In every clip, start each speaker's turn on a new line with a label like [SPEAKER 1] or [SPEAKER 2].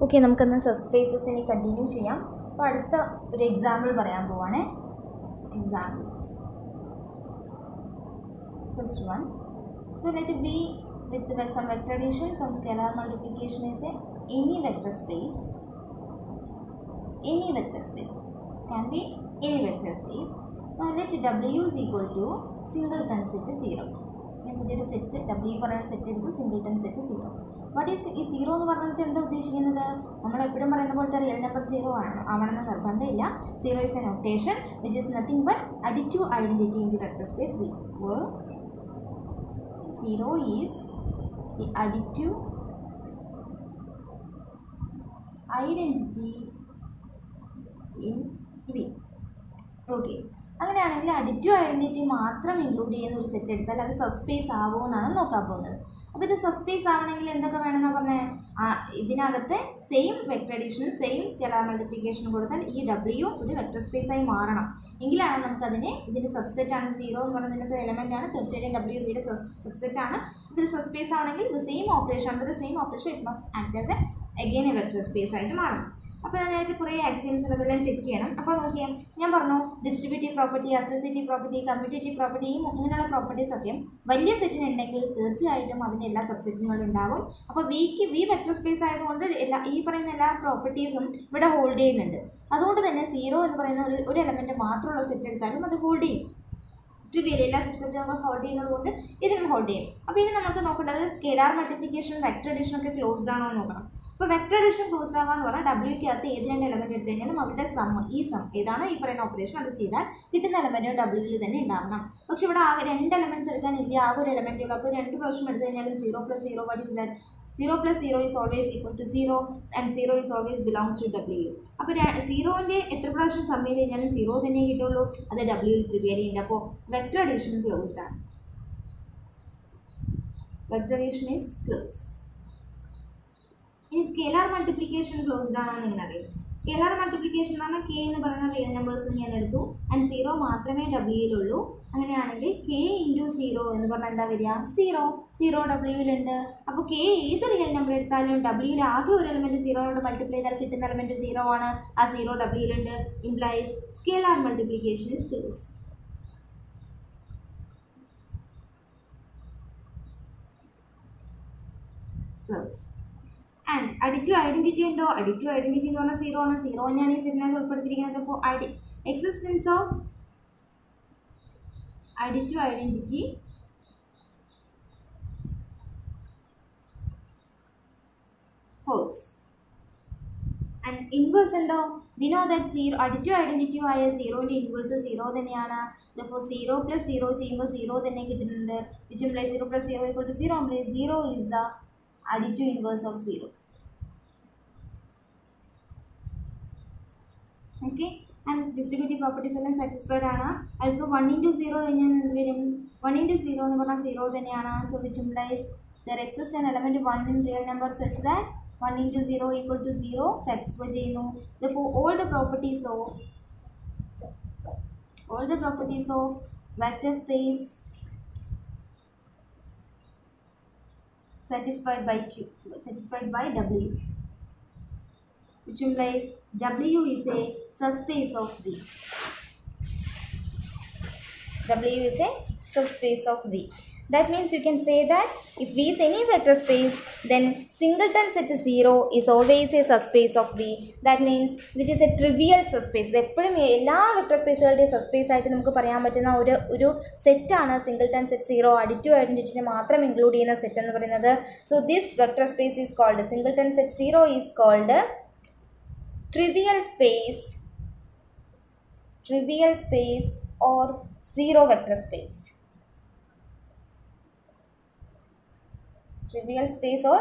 [SPEAKER 1] Okay, നമുക്കെന്ന് subspaces ഇനി continue ചെയ്യാം. അപ്പോൾ അടുത്ത ഒരു എക്സാമ്പിൾ പറയാൻ പോവാണ്. Examples. First one. So let it be with some vector addition, some scalar multiplication is any vector space. Any vector space. This can be any vector space. Now let W is equal to singleton set 0. ഞാൻ set W പറയുന്ന set എടുത്തു, singleton set 0. What is ഈ 0 എന്ന് പറഞ്ഞാൽ എന്താ ഉദ്ദേശിക്കുന്നത്? നമ്മൾ എപ്പോഴും പറയുന്ന പോലത്തെ റിയൽ നമ്പർ 0 ആവണമെന്ന് നിർബന്ധമില്ല. 0 is a notation which is nothing but additive identity in the vector space V. Where 0 is the additive identity in V. Okay. അങ്ങനെയാണെങ്കിൽ അഡിറ്റീവ് ഐഡൻറ്റിറ്റി മാത്രം ഇൻക്ലൂഡ് ചെയ്യുന്ന ഒരു സെറ്റ് എടുത്താൽ അത് സബ്സ്പേസ് ആവുമോ എന്നാണ് നോക്കാൻ പോകുന്നത്. അപ്പോൾ ഇത് സബ്സ്പേസ് ആവണമെങ്കിൽ എന്തൊക്കെ വേണമെന്ന് പറഞ്ഞാൽ ഇതിനകത്ത് സെയിം വെക്ടർ അഡീഷനും സെയിം സ്കെലാർ മൾട്ടിപ്ലിക്കേഷനും കൊടുത്താൽ ഈ W ഒരു വെക്ടർ സ്പേസായി മാറണം. എങ്കിലാണ് നമുക്കതിനെ ഇതിൻ്റെ സബ്സെറ്റാണ് 0 എന്ന് പറയുന്നതിൻ്റെ എലമെൻ്റ് ആണ്, തീർച്ചയായും W യുടെ സബ്സെറ്റാണ്. ഇത് സബ്സ്പേസ് ആണെങ്കിൽ ഇത് same operation under the same operation it must act as again A vector space ആയിട്ട് മാറണം. അപ്പോൾ അതിനായിട്ട് കുറേ ആക്സിയംസ് അതെല്ലാം ചെക്ക് ചെയ്യണം. അപ്പോൾ നോക്കിയാൽ ഞാൻ പറഞ്ഞു distributive property, associative property, commutative property, ഇങ്ങനെയുള്ള പ്രോപ്പർട്ടീസൊക്കെ വലിയ സെറ്റിനുണ്ടെങ്കിൽ തീർച്ചയായിട്ടും അതിൻ്റെ എല്ലാ സബ്സെറ്റുകളും ഉണ്ടാകും. അപ്പോൾ V വെക്ടർ സ്പേസ് ആയതുകൊണ്ട് ഈ പറയുന്ന എല്ലാ പ്രോപ്പർട്ടീസും ഇവിടെ ഹോൾഡ് ചെയ്യുന്നുണ്ട്. അതുകൊണ്ട് തന്നെ 0 എന്ന് പറയുന്ന ഒരു എലമെൻറ്റ് മാത്രമുള്ള സെറ്റ് എടുത്താലും അത് ഹോൾഡ് ചെയ്യും. ട്രിവിയൽ എല്ലാ സബ്സെറ്റുകളും ഹോൾഡ് ചെയ്യുന്നത് കൊണ്ട് ഇതിനും ഹോൾഡ് ചെയ്യും. അപ്പോൾ ഇനി നമുക്ക് നോക്കേണ്ടത് സ്കെലാർ മൾട്ടിപ്ലിക്കേഷൻ വെക്ടർ അഡീഷൻ ഒക്കെ ക്ലോസ്ഡ് ആണോ എന്ന് നോക്കണം. അപ്പോൾ വെക്ടർ അഡീഷൻ ക്ലോസ്ഡ് ആവാന്ന് പറഞ്ഞാൽ Wക്കകത്ത് ഏത് രണ്ട് എലമെൻറ്റ് എടുത്തു കഴിഞ്ഞാലും അവരുടെ ഈ സം ഏതാണ് ഈ പറയുന്ന ഓപ്പറേഷൻ അത് ചെയ്താൽ കിട്ടുന്ന എലമെൻറ്റ് Wയിൽ തന്നെ ഉണ്ടാവണം. പക്ഷേ ഇവിടെ ആകെ 2 എലമെൻറ്റ്സ് എടുക്കാനില്ല, ആകെ ഒരു എലമെൻറ്റ് ഉള്ളൂ. അപ്പോൾ 2 പ്രാവശ്യം എടുത്തു കഴിഞ്ഞാലും 0 + 0 what is that? 0 + 0 is always equal to 0 and 0 is always belongs to W. അപ്പോൾ 0ൻ്റെ എത്ര പ്രാവശ്യം സം ചെയ്ത് കഴിഞ്ഞാലും 0 തന്നെ കിട്ടുള്ളൂ, അത് Wയിൽ ട്രിവിയലി ഉണ്ട്. അപ്പോൾ വെക്ടർ അഡീഷൻ ക്ലോസ്ഡ് ആണ്. Vector addition is closed. ഇനി സ്കെലാർ മൾട്ടിപ്ലിക്കേഷൻ ക്ലോസ്ഡ് ആണെന്ന് നിങ്ങൾ അറിയാം. സ്കെലാർ മൾട്ടിപ്ലിക്കേഷൻ എന്ന് പറഞ്ഞാൽ K എന്ന് പറയുന്ന റിയൽ നമ്പേഴ്സ് ഞാൻ എടുത്തു ആൻഡ് 0 മാത്രമേ Wയിലുള്ളൂ. അങ്ങനെയാണെങ്കിൽ K × 0 എന്ന് പറഞ്ഞാൽ എന്താ വരിക? 0 Wയിലുണ്ട്. അപ്പോൾ K ഏത് റിയൽ നമ്പർ എടുത്താലും Wയിൽ ആകെ ഒരു എലമെൻറ്റ് 0 മൾട്ടിപ്ലൈ ചെയ്താൽ കിട്ടുന്ന എലമെൻറ്റ് 0 ആണ്. ആ 0 Wയിലുണ്ട്. Implies scalar multiplication is closed. And additive identity ഉണ്ടോ? അഡിറ്റീവ് ഐഡൻറ്റിറ്റി എന്ന് പറഞ്ഞാൽ 0 ആണ്. 0 തന്നെയാണ് ഈ സെറ്റിനകത്ത് ഉൾപ്പെടുത്തിയിരിക്കുന്നത്. അപ്പോൾ existence of additive identity holds. And inverse ഉണ്ടോ? We know that 0 additive identity ആയ 0ൻ്റെ ഇൻവേഴ്സ് 0 തന്നെയാണ്. therefore 0 + 0 ചെയ്യുമ്പോൾ 0 തന്നെ കിട്ടുന്നുണ്ട്. which implies 0 + 0 = 0 implies 0 is the additive inverse of 0. Okay, and distributive properties എല്ലാം സാറ്റിസ്ഫൈഡ് ആണ്. also 1 × 0 കഴിഞ്ഞാൽ എന്ത് വരും? 1 × 0 എന്ന് പറഞ്ഞാൽ 0 തന്നെയാണ്. so which implies there exists an element 1 in real number such that 1 × 0 = 0 satisfy ചെയ്യുന്നു. therefore all the properties of vector space satisfied by W, which implies W is a subspace of V. W is a subspace of V. That means you can say that if V is any vector space, then singleton set 0 is always a subspace of V. That means which is a trivial subspace. ഇത് എപ്പോഴും എല്ലാ vector സ്പേസുകളുടെയും subspace ആയിട്ട് നമുക്ക് പറയാൻ പറ്റുന്ന ഒരു സെറ്റാണ് singleton set 0. Additive ഐഡൻറ്റിറ്റിനെ മാത്രം ഇൻക്ലൂഡ് ചെയ്യുന്ന സെറ്റ് എന്ന് പറയുന്നത്. So this vector space is called singleton set 0 is called trivial space or 0 vector space. Trivial space or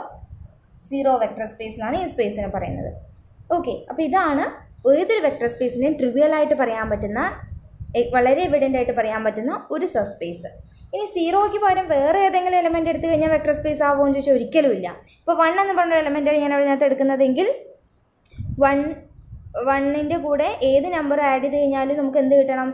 [SPEAKER 1] 0 vector space എന്നാണ് ഈ സ്പേസിനെ പറയുന്നത്. ഓക്കെ, അപ്പോൾ ഇതാണ് ഏതൊരു വെക്ടർ സ്പേസിനെയും ട്രിവിയലായിട്ട് പറയാൻ പറ്റുന്ന, വളരെ എവിഡൻ്റ് ആയിട്ട് പറയാൻ പറ്റുന്ന ഒരു സബ്സ്പേസ്. ഇനി 0ക്ക് പകരം വേറെ ഏതെങ്കിലും എലമെൻറ്റ് എടുത്തു കഴിഞ്ഞാൽ വെക്ടർ സ്പേസ് ആവുമോ എന്ന് ചോദിച്ചാൽ ഒരിക്കലും ഇല്ല. ഇപ്പോൾ 1 എന്ന് പറഞ്ഞ എലമെൻറ്റാണ് ഞാൻ അതിനകത്ത് എടുക്കുന്നതെങ്കിൽ 1ൻ്റെ കൂടെ ഏത് നമ്പർ ആഡ് ചെയ്ത് കഴിഞ്ഞാലും നമുക്ക് എന്ത് കിട്ടണം?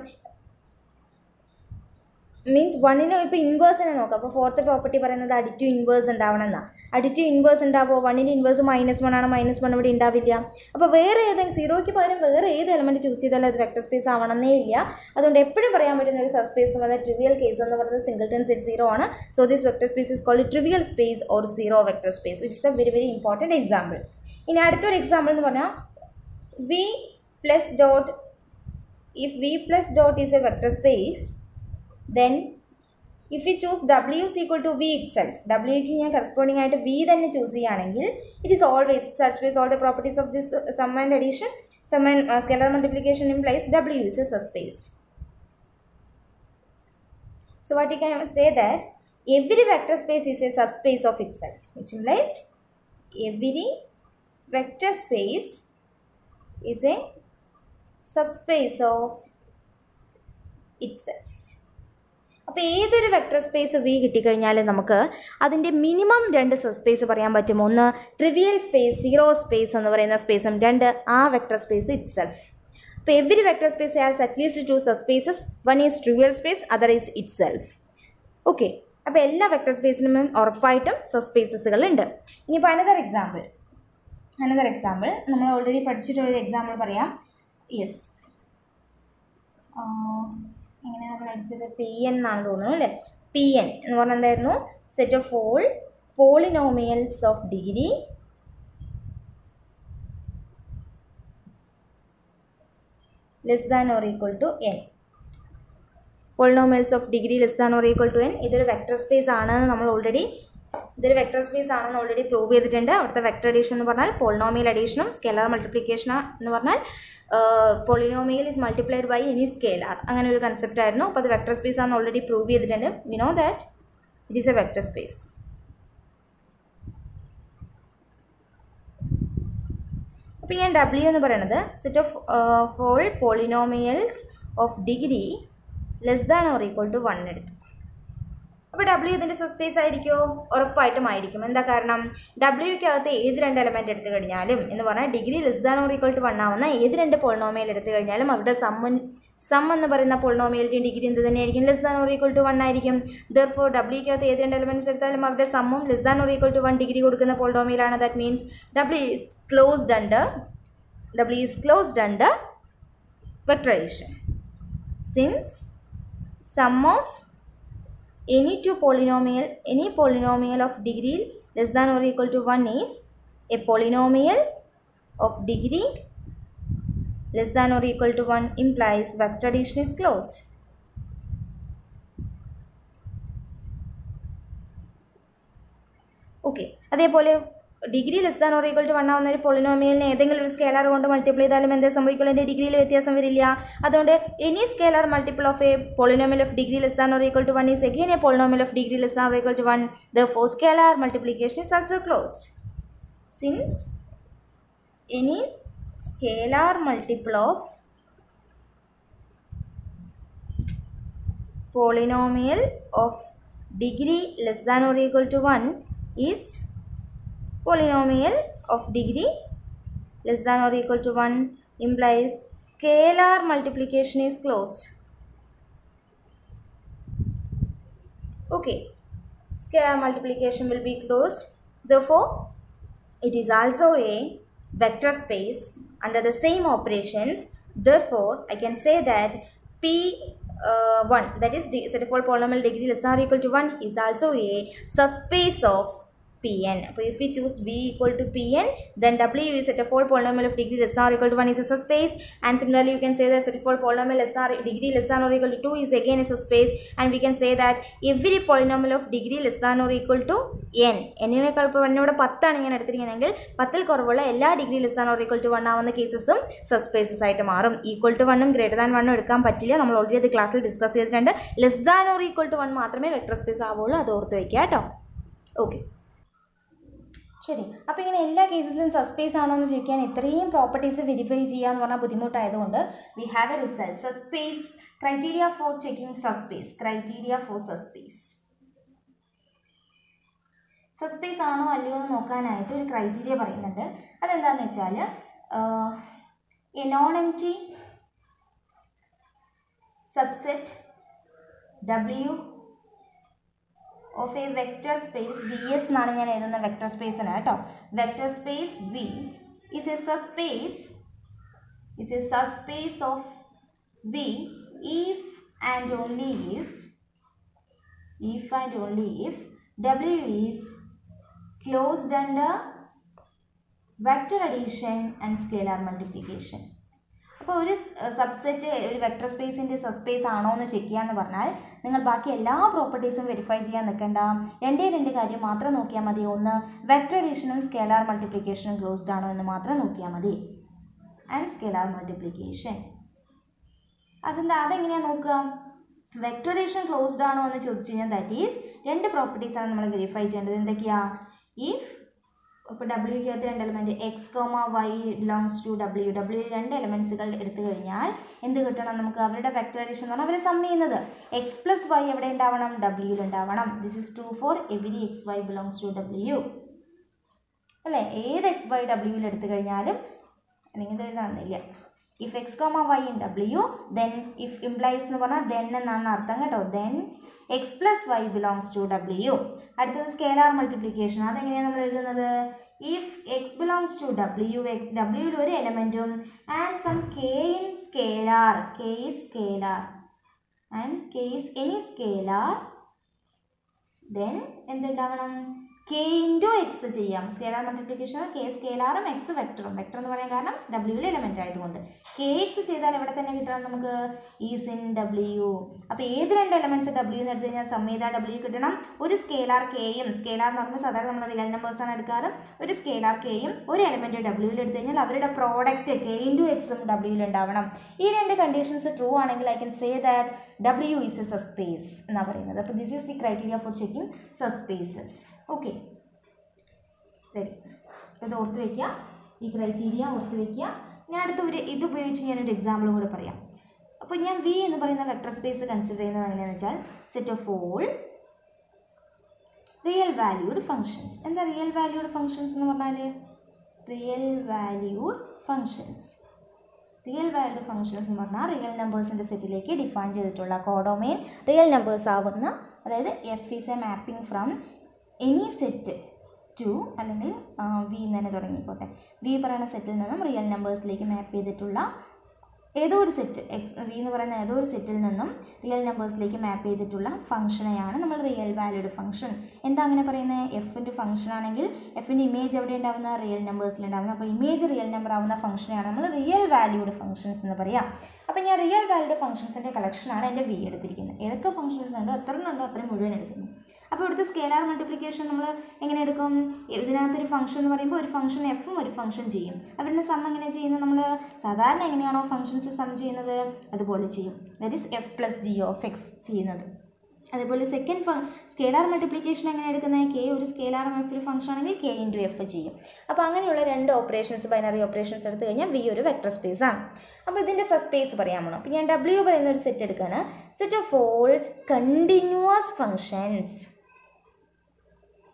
[SPEAKER 1] മീൻസ് വണ്ണിന് ഇപ്പോൾ ഇൻവേഴ്സിനെ നോക്കാം. അപ്പോൾ ഫോർത്ത് പ്രോപ്പർട്ടി പറയുന്നത് അഡിറ്റീവ് ഇൻവേഴ്സ് ഉണ്ടാവണം എന്നാണ്. അഡിറ്റീവ് ഇൻവേഴ്സ് ഉണ്ടാവുമോ? വണ്ണിൻ്റെ ഇൻവേഴ്സ് -1 ആണ്. -1 ഇവിടെ ഉണ്ടാവില്ല. അപ്പോൾ വേറെ ഏതെങ്കിലും സീറോയ്ക്ക് പകരം വേറെ ഏത് എലമെൻറ്റ് ചൂസ് ചെയ്താലും അത് വെക്ടർ സ്പേസ് ആവണമെന്നേ ഇല്ല. അതുകൊണ്ട് എപ്പോഴും പറയാൻ പറ്റുന്ന ഒരു സബ്സ്പേസ് എന്ന് പറഞ്ഞാൽ ട്രിവിയൽ കേസ് എന്ന് പറയുന്നത് സിംഗിൾട്ടൺ സെറ്റ് 0 ആണ്. So this vector space is called trivial space or zero vector space, which is a very very important example. ഇനി അടുത്തൊരു എക്സാമ്പിൾ എന്ന് പറഞ്ഞാൽ V plus dot, if V plus dot is a vector space, then if we choose W is equal to V itself, W ക്ക് ഞാൻ corresponding ആയിട്ട് V തന്നെ choose ചെയ്യുകയാണെങ്കിൽ it is always such space all the properties of this sum and addition, sum and scalar multiplication implies W is a subspace. So what you can say that every vector space is a subspace of itself, which implies every vector space is a subspace of itself. അപ്പോൾ ഏതൊരു vector space V കിട്ടിക്കഴിഞ്ഞാൽ നമുക്ക് അതിൻ്റെ minimum 2 subspace പറയാൻ പറ്റും. ഒന്ന് trivial space, zero space എന്ന് പറയുന്ന സ്പേസും, 2 ആ വെക്ടർ സ്പേസ് ഇറ്റ് സെൽഫ്. അപ്പോൾ every vector space has at least 2 subspaces. One is trivial space, other is it self. Okay, അപ്പോൾ എല്ലാ വെക്ടർ സ്പേസിനും ഉറപ്പായിട്ടും സബ്സ്പേസസുകൾ ഉണ്ട്. ഇനിയിപ്പോൾ അനദർ എക്സാമ്പിൾ നമ്മൾ ഓൾറെഡി പഠിച്ചിട്ടുള്ളൊരു എക്സാമ്പിൾ പറയാം. യെസ്, എങ്ങനെയാണ് നമ്മൾ അടിച്ചത്? PN എന്നാണ് തോന്നുന്നു അല്ലേ? PN എന്ന് പറഞ്ഞാൽ എന്തായിരുന്നു? Set of all polynomials of degree less than or equal to n. Polynomials of degree less than or equal to n ഇതൊരു വെക്ടർ സ്പേസ് ആണെന്ന് നമ്മൾ ഓൾറെഡി പ്രൂവ് ചെയ്തിട്ടുണ്ട്. അവിടുത്തെ വെക്ടർ അഡീഷൻ എന്ന് പറഞ്ഞാൽ പോളിനോമിയൽ അഡീഷനും സ്കെലാർ മൾട്ടിപ്ലിക്കേഷൻ എന്ന് പറഞ്ഞാൽ polynomial is multiplied by any scalar, അങ്ങനെ ഒരു കൺസെപ്റ്റ് ആയിരുന്നു. അപ്പോൾ അത് വെക്ടർ സ്പേസ് ആണെന്ന് ഓൾറെഡി പ്രൂവ് ചെയ്തിട്ടുണ്ട്. We know that it is a vector space. അപ്പോൾ ഞാൻ W എന്ന് പറയുന്നത് set of all polynomials of degree less than or equal to 1 എടുത്തു. അപ്പോൾ W ഇതിൻ്റെ സബ്സ്പേസ് ആയിരിക്കുമോ? ഉറപ്പായിട്ടും ആയിരിക്കും. എന്താ കാരണം? Wക്കകത്ത് ഏത് 2 എലമെൻറ്റ് എടുത്തു കഴിഞ്ഞാലും എന്ന് പറഞ്ഞാൽ degree less than or equal to 1 ആവുന്ന ഏത് 2 പോളിനോമിയൽ എടുത്തു കഴിഞ്ഞാലും അവരുടെ സം എന്ന് പറയുന്ന പോളിനോമിയലിൻ്റെ ഡിഗ്രി എന്ത് തന്നെയായിരിക്കും? Less than or equal to 1 ആയിരിക്കും. ദെർഫോർ Wക്കകത്ത് ഏത് 2 എലമെൻറ്റ്സ് എടുത്താലും അവരുടെ സമ്മും less than or equal to 1 degree കൊടുക്കുന്ന പോളിനോമിയലാണ്. That means W is closed under vector addition, since sum of any polynomial of degree less than or equal to 1 is a polynomial of degree less than or equal to 1 implies vector addition is closed. Okay, അതേപോലെ degree less than or equal to 1 ആവുന്ന ഒരു പോളിനോമിയലിനെ ഏതെങ്കിലും ഒരു scalar കൊണ്ട് multiply ചെയ്താലും എന്താ സംഭവിക്കുള്ളൂ? എൻ്റെ ഡിഗ്രിയിൽ വ്യത്യാസം വരില്ല. അതുകൊണ്ട് any scalar multiple of a polynomial of degree less than or equal to 1 is again a polynomial of degree less than or equal to 1. Therefore scalar multiplication is also closed, since any scalar multiple of polynomial of degree less than or equal to 1 is polynomial of degree less than or equal to 1 implies scalar multiplication is closed. Okay, scalar multiplication will be closed. Therefore it is also a vector space under the same operations. Therefore I can say that P1, that is set of all polynomial degree less than or equal to 1, is also a subspace of Pn. So if we choose V equal to Pn, then W is set of all polynomial of degree less than or equal to 1 is a subspace, and similarly you can say that set of all polynomial less than degree less than or equal to 2 is again a subspace, and we can say that every polynomial of degree less than or equal to n, എന്നേക്കാൾ ഇപ്പോൾ ഇവിടെ 10 ആണ് ഞാൻ എടുത്തിരിക്കുന്നതെങ്കിൽ 10ൽ കുറവുള്ള എല്ലാ degree less than or equal to 1 ആവുന്ന കേസസും സബ്സ്പേസസ് ആയിട്ട് മാറും. ഈക്വൽ ടു 1ഉം ഗ്രേറ്റർ ദാൻ 1ഉം എടുക്കാൻ പറ്റില്ല. നമ്മൾ ഓൾറെഡി അത് ക്ലാസ്സിൽ ഡിസ്കസ് ചെയ്തിട്ടുണ്ട്. Less than or equal to 1 മാത്രമേ വെക്ടർ സ്പേസ് ആവുള്ളൂ, അത് ഓർത്ത് വയ്ക്കുക കേട്ടോ. ഓക്കെ, ശരി. അപ്പോൾ ഇങ്ങനെ എല്ലാ കേസസിലും സബ്സ്പേസ് ആണോ എന്ന് ചോദിക്കാൻ ഇത്രയും പ്രോപ്പർട്ടീസ് വെരിഫൈ ചെയ്യുക എന്ന് പറഞ്ഞാൽ ബുദ്ധിമുട്ടായതുകൊണ്ട് we have a result subspace criteria for checking subspace. Subspace ആണോ അല്ലയോ എന്ന് നോക്കാനായിട്ട് ഒരു ക്രൈറ്റീരിയ പറയുന്നുണ്ട്. അതെന്താണെന്ന് വെച്ചാൽ a non empty subset W of a vector space Vs എന്നാണ് ഞാൻ എഴുതുന്ന വെക്ടർ സ്പേസിന് കേട്ടോ. Vector space V is a subspace of V if and only if W is closed under vector addition and scalar multiplication. അപ്പോൾ ഒരു subset ഒരു vector സ്പേസിൻ്റെ subspace ആണോ എന്ന് check ചെയ്യാന്ന് പറഞ്ഞാൽ നിങ്ങൾ ബാക്കി എല്ലാ പ്രോപ്പർട്ടീസും വെരിഫൈ ചെയ്യാൻ നിൽക്കേണ്ട. രണ്ട് കാര്യം മാത്രം നോക്കിയാൽ മതി. ഒന്ന്, വെക്ടർ അഡീഷനും സ്കേലാർ മൾട്ടിപ്ലിക്കേഷനും ക്ലോസ്ഡ് ആണോ എന്ന് മാത്രം നോക്കിയാൽ മതി. ആൻഡ് സ്കേലാർ മൾട്ടിപ്ലിക്കേഷൻ അതെങ്ങനെയാണ് നോക്കുക? വെക്ടർ അഡീഷൻ ക്ലോസ്ഡ് ആണോ എന്ന് ചോദിച്ചു കഴിഞ്ഞാൽ ദാറ്റ് ഈസ് രണ്ട് പ്രോപ്പർട്ടീസാണ് നമ്മൾ വെരിഫൈ ചെയ്യേണ്ടത്. എന്തൊക്കെയാണ്? ഇഫ് ഇപ്പോൾ ഡബ്ല്യൂക്കകത്ത് രണ്ട് element X comma Y belongs to W, രണ്ട് എലമെൻറ്റ്സുകൾ എടുത്തു കഴിഞ്ഞാൽ എന്ത് കിട്ടണം നമുക്ക്? അവരുടെ വെക്ടർ അഡീഷൻ എന്ന് പറഞ്ഞാൽ അവർ സം ചെയ്യുന്നത് എക്സ് പ്ലസ് വൈ എവിടെ ഉണ്ടാവണം? ഡബ്ല്യൂയിൽ ഉണ്ടാവണം. This is true for every x y belongs to W അല്ലേ? ഏത് എക്സ് വൈ ഡബ്ല്യൂയിൽ എടുത്തു കഴിഞ്ഞാലും അല്ലെങ്കിൽ ഇത് എഴുതാന്നില്ല. If x comma y in W then if implies എന്ന് പറഞ്ഞാൽ ദെൻ എന്നാണ് അർത്ഥം കേട്ടോ. Then x plus y belongs to W. അടുത്തത് സ്കേലാർ മൾട്ടിപ്ലിക്കേഷൻ. അതെങ്ങനെയാണ് നമ്മൾ എഴുതുന്നത്? If x belongs to W, ഡബ്ല്യൂയിൽ ഒരു എലമെൻറ്റും and some k in scalar, k is scalar and k is any scalar, then എന്തുണ്ടാവണം? കെ ഇൻറ്റു എക്സ് ചെയ്യാം. Scalar multiplication k സ്കേലാറും x വെക്ടറും. വെക്ടർ എന്ന് പറയാൻ കാരണം ഡബ്ല്യൂവിൽ എലമെൻ്റ് ആയതുകൊണ്ട് കെ എക്സ് ചെയ്താൽ എവിടെ തന്നെ കിട്ടണം നമുക്ക്? Is in W. അപ്പോൾ ഏത് രണ്ട് എലമെൻറ്റ്സ് ഡബ്ല്യു എന്ന് എടുത്തു കഴിഞ്ഞാൽ സം ചെയ്താൽ ഡബ്ല്യു കിട്ടണം. ഒരു സ്കേലാർ കെയും, സ്കേലാർ എന്ന് പറയുമ്പോൾ സാധാരണ നമ്മൾ റിയൽ നമ്പേഴ്സാണ് എടുക്കാറ്. ഒരു സ്കേലാർ കെയും ഒരു എലമെൻറ്റ് ഡബ്ല്യൂവിൽ എടുത്തു കഴിഞ്ഞാൽ അവരുടെ പ്രോഡക്റ്റ് കെ ഇൻറ്റു എക്സും ഡബ്ല്യൂവിൽ ഉണ്ടാവണം. ഈ രണ്ട് കണ്ടീഷൻസ് ട്രൂ ആണെങ്കിൽ I can say that W is a subspace എന്നാണ് പറയുന്നത്. അപ്പോൾ this is the criteria for checking subspaces. Okay, ready. ഇത് ഓർത്ത് വയ്ക്കുക, ഈ ക്രൈറ്റീരിയ ഓർത്ത് വയ്ക്കുക. ഞാൻ അടുത്ത ഇത് ഉപയോഗിച്ച് ഞാനൊരു എക്സാമ്പിളും കൂടെ പറയാം. അപ്പോൾ ഞാൻ വി എന്ന് പറയുന്ന വെക്ടർ സ്പേസ് കൺസിഡർ ചെയ്യുന്നത് എങ്ങനെയാണെന്ന് വെച്ചാൽ set of all real valued functions. എന്താ റിയൽ വാല്യൂഡ് ഫങ്ഷൻസ് എന്ന് പറഞ്ഞാൽ? റിയൽ വാല്യൂഡ് ഫങ്ഷൻസ് എന്ന് പറഞ്ഞാൽ റിയൽ നമ്പേഴ്സിൻ്റെ സെറ്റിലേക്ക് ഡിഫൈൻ ചെയ്തിട്ടുള്ള കോഡൊമെയിൻ റിയൽ നമ്പേഴ്സ് ആവുന്ന, അതായത് F is a mapping from any set to, അല്ലെങ്കിൽ വി എന്ന് തന്നെ തുടങ്ങിക്കോട്ടെ, വി പറയുന്ന സെറ്റിൽ നിന്നും റിയൽ നമ്പേഴ്സിലേക്ക് മാപ്പ് ചെയ്തിട്ടുള്ള ഏതോ ഒരു സെറ്റ്, വി എന്ന് പറയുന്ന ഏതോ ഒരു സെറ്റിൽ നിന്നും റിയൽ നമ്പേഴ്സിലേക്ക് മാപ്പ് ചെയ്തിട്ടുള്ള ഫംഗ്ഷനെയാണ് നമ്മൾ റിയൽ വാല്യൂഡ് ഫംഗ്ഷൻ. എന്താ അങ്ങനെ പറയുന്നത്? എഫിൻ്റെ ഫംഗ്ഷൻ ആണെങ്കിൽ എഫിൻ്റെ ഇമേജ് എവിടെ ഉണ്ടാവുന്ന? റിയൽ നമ്പേഴ്സിലുണ്ടാവുന്ന. അപ്പോൾ ഇമേജ് റിയൽ നമ്പർ ആവുന്ന ഫംഗ്ഷനെയാണ് നമ്മൾ റിയൽ വാല്യൂഡ് ഫംഗ്ഷൻസ് എന്ന് പറയാം. അപ്പോൾ ഞാൻ റിയൽ വാല്യൂഡ് ഫംഗ്ഷൻസിൻ്റെ കളക്ഷനാണ് എൻ്റെ വി എടുത്തിരിക്കുന്നത്. ഏതൊക്കെ ഫംഗ്ഷൻസ് ഉണ്ടോ എത്ര ഉണ്ടോ അത്രയും മുഴുവൻ എടുക്കുന്നു. അപ്പോൾ ഇവിടുത്തെ സ്കേലാർ മൾട്ടിപ്ലിക്കേഷൻ നമ്മൾ എങ്ങനെ എടുക്കും? ഇതിനകത്തൊരു ഫംഗ്ഷൻ എന്ന് പറയുമ്പോൾ ഒരു ഫംഗ്ഷൻ എഫും ഒരു ഫംഗ്ഷൻ ചെയ്യും. അവരുടെ സം എങ്ങനെ ചെയ്യുന്നത്? നമ്മൾ സാധാരണ എങ്ങനെയാണോ ഫംഗ്ഷൻസ് സം ചെയ്യുന്നത് അതുപോലെ ചെയ്യും. That is F plus G of X ചെയ്യുന്നത്. അതേപോലെ സെക്കൻഡ് സ്കേലാർ മൾട്ടിപ്ലിക്കേഷൻ എങ്ങനെ എടുക്കുന്നത്? കെ ഒരു സ്കേലാറും എഫ് ഒരു ഫംഗ്ഷൻ ആണെങ്കിൽ കെ ഇൻറ്റു എഫ് ചെയ്യും. അപ്പോൾ അങ്ങനെയുള്ള രണ്ട് ഓപ്പറേഷൻസ്, ബൈനറി ഓപ്പറേഷൻസ് എടുത്തു കഴിഞ്ഞാൽ വി ഒരു വെക്ടർ സ്പേസ് ആണ്. അപ്പോൾ ഇതിൻ്റെ സബ്സ്പേസ് പറയാൻ പോകണം. അപ്പോൾ ഞാൻ ഡബ്ല്യു പറയുന്ന ഒരു സെറ്റ് എടുക്കുകയാണ്. Set of all continuous functions.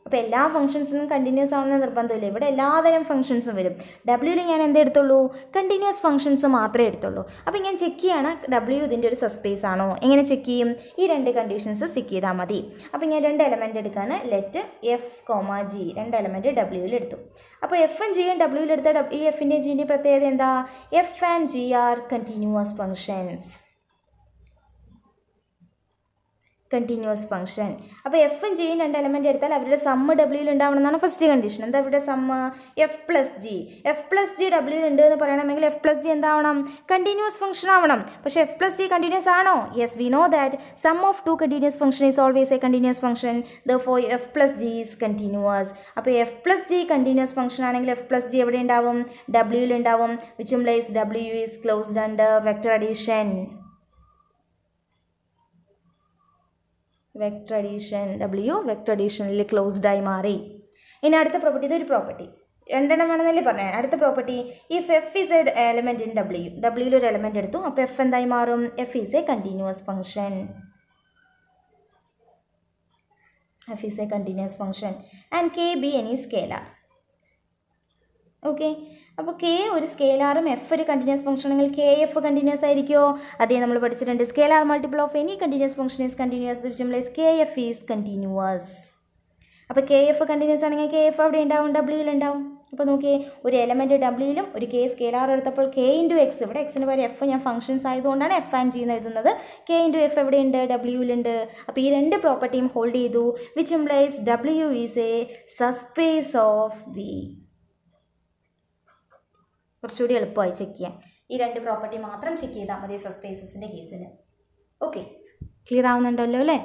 [SPEAKER 1] അപ്പോൾ എല്ലാ ഫംഗ്ഷൻസിനും കണ്ടിന്യൂസ് ആവുന്ന നിർബന്ധമില്ല. ഇവിടെ എല്ലാതരം ഫംഗ്ഷൻസും വരും. ഡബ്ല്യൂയിൽ ഞാൻ എന്ത് എടുത്തുള്ളൂ? കണ്ടിന്യൂസ് ഫംഗ്ഷൻസ് മാത്രമേ എടുത്തുള്ളൂ. അപ്പോൾ ഞാൻ ചെക്ക് ചെയ്യാണ് ഡബ്ല്യു ഇതിൻ്റെ ഒരു സബ്സ്പേസ് ആണോ. എങ്ങനെ ചെക്ക് ചെയ്യും? ഈ രണ്ട് കണ്ടീഷൻസ് ചെക്ക് ചെയ്താൽ മതി. അപ്പോൾ ഞാൻ രണ്ട് എലമെൻറ്റ് എടുക്കുകയാണ്. ലെറ്റ് എഫ് കോമ ജി, രണ്ട് എലമെൻറ്റ് ഡബ്ല്യൂയിൽ എടുത്തു. അപ്പോൾ എഫും ജിയും ഡബ്ല്യൂയിൽ എടുത്ത ഈ എഫിൻ്റെ ജിൻ്റെ പ്രത്യേകത എന്താ? F and G R continuous functions. Continuous function. അപ്പോൾ എഫും ജിയും രണ്ട് എലമെൻറ്റ് എടുത്താൽ അവരുടെ സമ്മ് ഡബ്ല്യൂയിൽ ഉണ്ടാവണം എന്നാണ് ഫസ്റ്റ് കണ്ടീഷൻ. എന്താ അവരുടെ sum? F plus g. F plus g ഡബ്ല്യൂയിൽ ഉണ്ട് എന്ന് പറയണമെങ്കിൽ എഫ് പ്ലസ് ജി എന്താവണം? കണ്ടിന്യൂസ് ഫംഗ്ഷൻ ആവണം. പക്ഷേ എഫ് പ്ലസ് ജി കണ്ടിന്യൂസ് ആണോ? Yes, we know that sum of two continuous function is always a continuous function. Therefore f plus g is continuous. അപ്പോൾ f plus g continuous function ആണെങ്കിൽ f plus g എവിടെ ഉണ്ടാവും? ഡബ്ല്യൂയിൽ ഉണ്ടാവും. Which implies W is closed under vector addition. Vector addition, W vector അഡീഷനിൽ closed ആയി മാറി. ഇനി അടുത്ത പ്രോപ്പർട്ടി, ഇതൊരു പ്രോപ്പർട്ടി രണ്ടെണ്ണം വേണമെന്നല്ലേ പറഞ്ഞത്. അടുത്ത property, if f is a element in W, ഡബ്ല്യൂയിൽ ഒരു എലമെൻറ്റ് എടുത്തു. അപ്പോൾ എഫ് എന്തായി മാറും? F is a continuous function. F is a continuous function and k be any scalar. Okay, അപ്പോൾ കെ ഒരു സ്കെയിലാറും എഫ് ഒരു കണ്ടിന്യൂസ് ഫംഗ്ഷൻ ആണെങ്കിൽ കെ എഫ് കണ്ടിന്യൂസ് ആയിരിക്കുമോ? അതേ നമ്മൾ പഠിച്ചിട്ടുണ്ട്. Scalar multiple of any continuous function is continuous, which implies k f is continuous. അപ്പോൾ കെ എഫ് കണ്ടിന്യൂസ് ആണെങ്കിൽ കെ എഫ് അവിടെ ഉണ്ടാവും, ഡബ്ല്യൂയിൽ ഉണ്ടാവും. അപ്പോൾ നോക്കിയേ, ഒരു എലമെൻറ്റ് ഡബ്ല്യൂയിലും ഒരു കെ സ്കെയിലാർ എടുത്തപ്പോൾ കെ ഇൻറ്റു എക്സ്, ഇവിടെ എക്സിന് പകരം എഫ് ഞാൻ ഫംഗ്ഷൻസ് ആയതുകൊണ്ടാണ് എഫ് ആൻഡ് ജി എന്ന് എഴുതുന്നത്. കെ ഇൻറ്റു എഫ് എവിടെയുണ്ട്? ഡബ്ല്യൂയിലുണ്ട്. അപ്പോൾ ഈ രണ്ട് പ്രോപ്പർട്ടിയും ഹോൾഡ് ചെയ്തു, which implies W is a subspace of V. കുറച്ചുകൂടി എളുപ്പമായി ചെക്ക് ചെയ്യാൻ. ഈ രണ്ട് പ്രോപ്പർട്ടി മാത്രം ചെക്ക് ചെയ്താൽ മതി സബ്സ്പേസസിൻ്റെ കേസിൽ. ഓക്കെ, ക്ലിയർ ആവുന്നുണ്ടല്ലോ അല്ലേ?